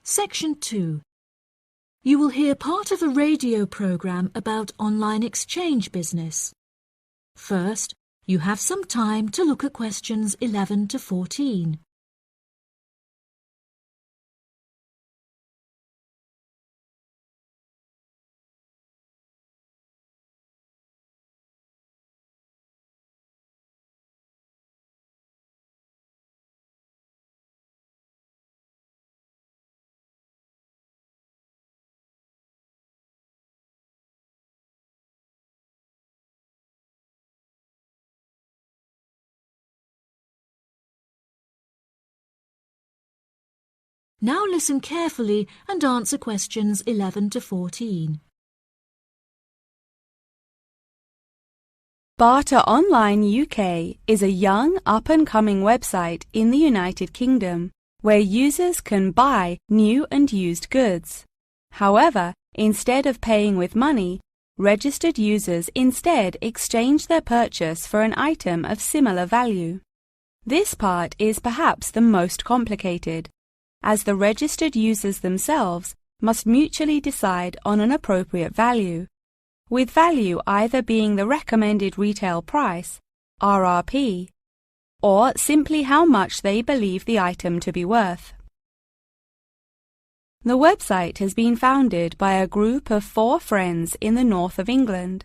Section 2. You will hear part of a radio program about online exchange business. First, you have some time to look at questions 11 to 14. Now listen carefully and answer questions 11 to 14. Barter Online UK is a young, up-and-coming website in the United Kingdom where users can buy new and used goods. However, instead of paying with money, registered users instead exchange their purchase for an item of similar value. This part is perhaps the most complicated, as the registered users themselves must mutually decide on an appropriate value, with value either being the recommended retail price, RRP, or simply how much they believe the item to be worth. The website has been founded by a group of 4 friends in the north of England.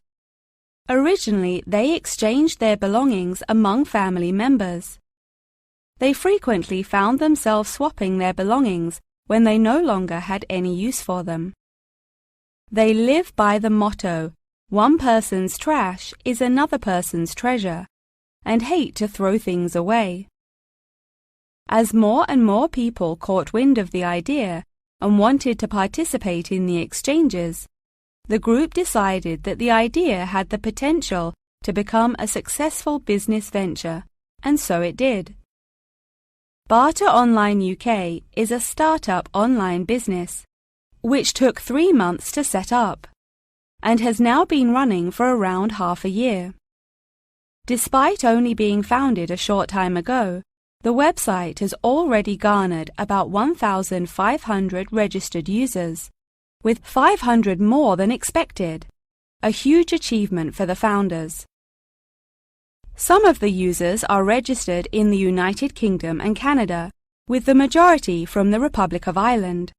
Originally, they exchanged their belongings among family members. They frequently found themselves swapping their belongings when they no longer had any use for them. They live by the motto, "One person's trash is another person's treasure," and hate to throw things away. As more and more people caught wind of the idea and wanted to participate in the exchanges, the group decided that the idea had the potential to become a successful business venture, and so it did. Barter Online UK is a start-up online business, which took 3 months to set up, and has now been running for around half a year. Despite only being founded a short time ago, the website has already garnered about 1,500 registered users, with 500 more than expected, a huge achievement for the founders. Some of the users are registered in the United Kingdom and Canada, with the majority from the Republic of Ireland.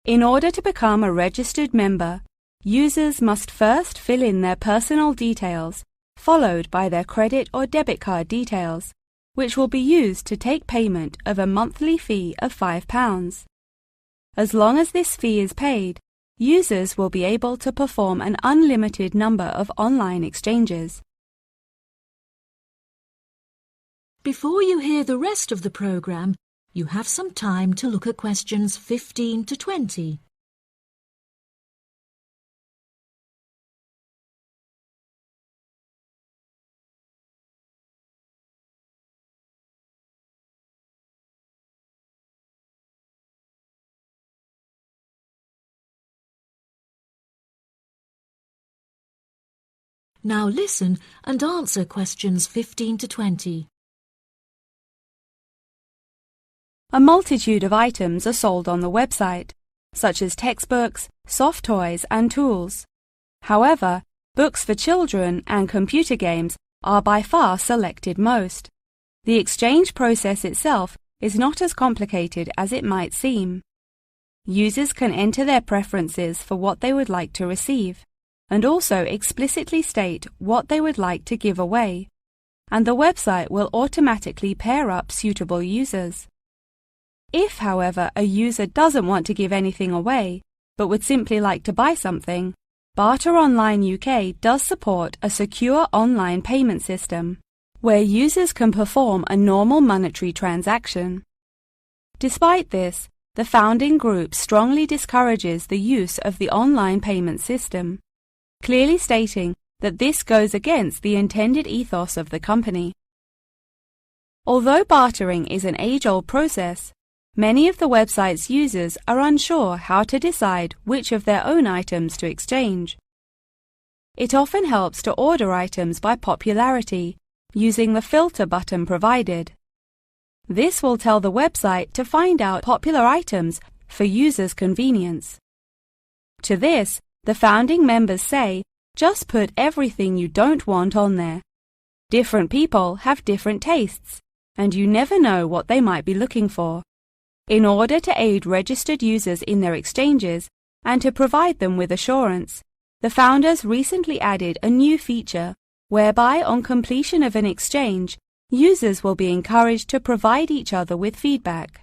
In order to become a registered member, users must first fill in their personal details, followed by their credit or debit card details, which will be used to take payment of a monthly fee of £5. As long as this fee is paid, users will be able to perform an unlimited number of online exchanges. Before you hear the rest of the program, you have some time to look at questions 15 to 20. Now listen and answer questions 15 to 20. A multitude of items are sold on the website, such as textbooks, soft toys and tools. However, books for children and computer games are by far selected most. The exchange process itself is not as complicated as it might seem. Users can enter their preferences for what they would like to receive, and also explicitly state what they would like to give away, and the website will automatically pair up suitable users. If, however, a user doesn't want to give anything away, but would simply like to buy something, Barter Online UK does support a secure online payment system, where users can perform a normal monetary transaction. Despite this, the founding group strongly discourages the use of the online payment system, clearly stating that this goes against the intended ethos of the company. Although bartering is an age-old process, many of the website's users are unsure how to decide which of their own items to exchange. It often helps to order items by popularity, using the filter button provided. This will tell the website to find out popular items for users' convenience. To this, the founding members say, just put everything you don't want on there. Different people have different tastes, and you never know what they might be looking for. In order to aid registered users in their exchanges and to provide them with assurance, the founders recently added a new feature whereby on completion of an exchange, users will be encouraged to provide each other with feedback.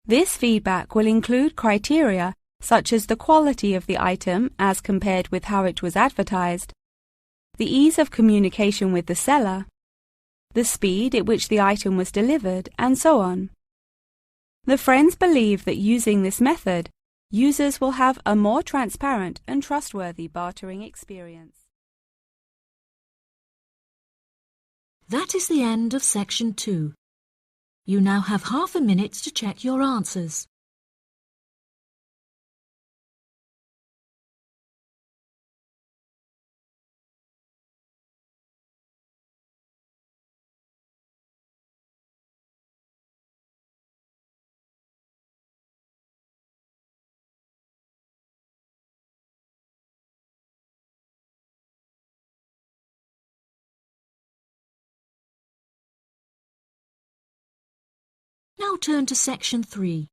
This feedback will include criteria such as the quality of the item as compared with how it was advertised, the ease of communication with the seller, the speed at which the item was delivered, and so on. The friends believe that using this method, users will have a more transparent and trustworthy bartering experience. That is the end of Section 2. You now have half a minute to check your answers. Now turn to Section 3.